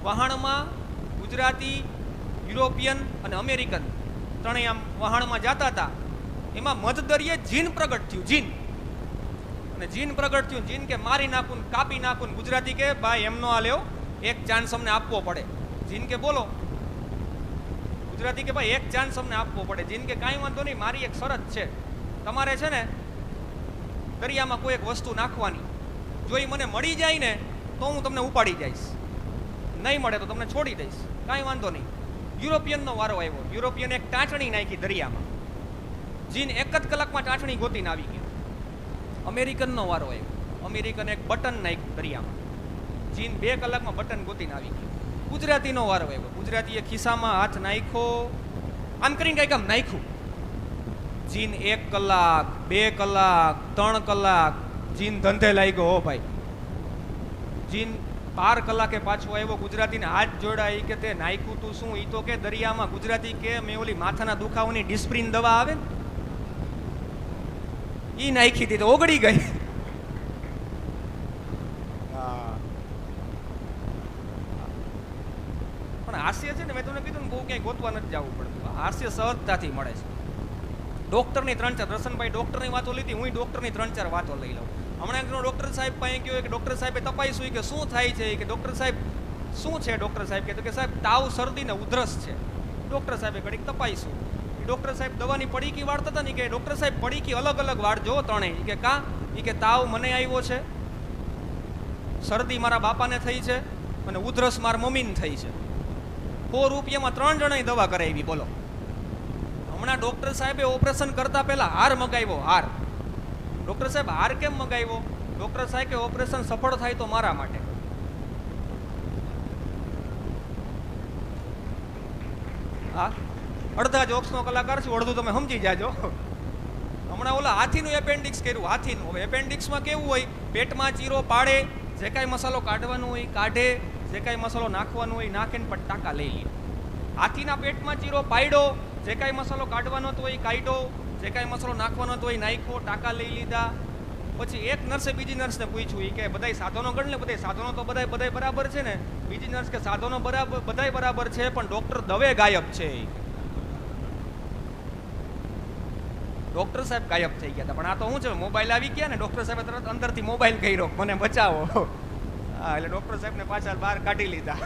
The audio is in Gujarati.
વહાણમાં ગુજરાતી, યુરોપિયન અને અમેરિકન ત્રણેય આમ વહાણમાં જતા હતા. એમાં મધદરિયે જીન પ્રગટ થયું. જીન અને જીન પ્રગટ થયું. જીન કે મારી નાખું, કાપી નાખું. ગુજરાતી કે ભાઈ એમનો આ લ્યો, એક ચાન્સ અમને આપવો પડે. જીન કે બોલો. ગુજરાતી કે ભાઈ એક ચાન્સ અમને આપવો પડે. જીન કે કાંઈ વાંધો નહીં, મારી એક શરત છે. તમારે છે ને દરિયામાં કોઈ એક વસ્તુ નાખવાની, જો એ મને મળી જાય ને તો હું તમને ઉપાડી જઈશ, નહીં મળે તો તમને છોડી દઈશ. કાંઈ વાંધો નહીં. યુરોપિયનનો વારો આવ્યો. યુરોપિયન એક ટાંચણી નાખી દરિયામાં. જીન એક જ કલાકમાં ટાંચણી ગોતીને આવી ગયો. અમેરિકનનો વારો આવ્યો. અમેરિકન એક બટન નાખ્યું દરિયામાં. જીન 2 કલાકમાં બટન ગોતીને આવી ગયો. ગુજરાતીનો વારો આવ્યો. ગુજરાતીએ ખિસ્સામાં હાથ નાખ્યો, આમ કરીને કંઈક આમ નાખ્યું. જીન 1 કલાક, 2 કલાક, 3 કલાક જીન ધંધે લાગ્યો. હો ભાઈ, જીન 12 કલાકે પાછો આવ્યો. ગુજરાતીને હાથ જોડાય કે તે નાખ્યું તું શું? એ તો કે દરિયામાં. ગુજરાતી કે મેં ઓલી માથાના દુખાવાની ડિસ્પ્રિન દવા આવે ને એ નાખી હતી તો ઓગળી ગઈ. પણ હાસ્ય છે ને, મેં તમને કીધું ને, બહુ ક્યાંય ગોતવા નથી જવું પડતું. હાસ્ય સહજતાથી મળે છે. ડોક્ટરની 3-4, દર્શનભાઈ ડોક્ટરની વાતો લીધી, હું ડોક્ટરની 3-4 વાતો લઈ લઉં. હમણાં ડોક્ટર સાહેબ પાસે ગયો કે ડોક્ટર સાહેબે તપાસ્યું કે શું થાય છે, કે ડોક્ટર સાહેબ શું છે? ડોક્ટર સાહેબ કે સાહેબ તાવ, શરદી ને ઉધરસ છે. ડોક્ટર સાહેબે ઘડીક તપાસ્યું. ડોક્ટર સાહેબ દવાની પડીકી વાળતા હતા ને, કે ડોક્ટર સાહેબ પડીકી અલગ અલગ વાળજો ત્રણેય. કે કા? એ કે તાવ મને આવ્યો છે, શરદી મારા બાપાને થઈ છે અને ઉધરસ મારા મમ્મીને થઈ છે. 100 રૂપિયામાં 3 જણાની દવા કરાવી. બોલો. હમણાં ડોક્ટર સાહેબે ઓપરેશન કરતા પહેલા હાર મગાવ્યો. હાર. ડોક્ટર સાહેબ હાર કેમ મગાવ્યો? ડોક્ટર સાહેબ કે ઓપરેશન સફળ થાય તો મારા માટે. હા, અડધા જોક્સનો કલાકાર છું, અડધું તમે સમજી જાજો. હમણાં ઓલા હાથીનું એપેન્ડિક્સ કર્યું. હાથીનું. હવે એપેન્ડિક્સમાં કેવું હોય? પેટમાં ચીરો પાડે, જે કાંઈ મસાલો કાઢવાનો હોય કાઢે, જે કાંઈ મસાલો નાખવાનો હોય નાખીને પણ ટાંકા લઈ લે. હાથીના પેટમાં ચીરો પાડ્યો, જે કાંઈ મસાલો કાઢવાનો તો હોય કાઢ્યો, જે કાંઈ મસાલો નાખવાનો તો હોય નાખ્યો, ટાંકા લઈ લીધા. પછી એક નર્સે બીજી નર્સને પૂછ્યું કે બધાય સાધનો ગણ લે, બધાય સાધનો તો બધાય બરાબર છે ને? બીજી નર્સ કે સાધનો બધાય બરાબર છે, પણ ડોક્ટર દવે ગાયબ છે. ડોક્ટર સાહેબ ગાયબ થઈ ગયા હતા. પણ આ તો શું છે, મોબાઈલ આવી ગયા ને, ડોક્ટર સાહેબે તરત અંદરથી મોબાઈલ કર્યો, મને બચાવો. હા, એટલે ડોક્ટર સાહેબને પાછા બહાર કાઢી લીધા.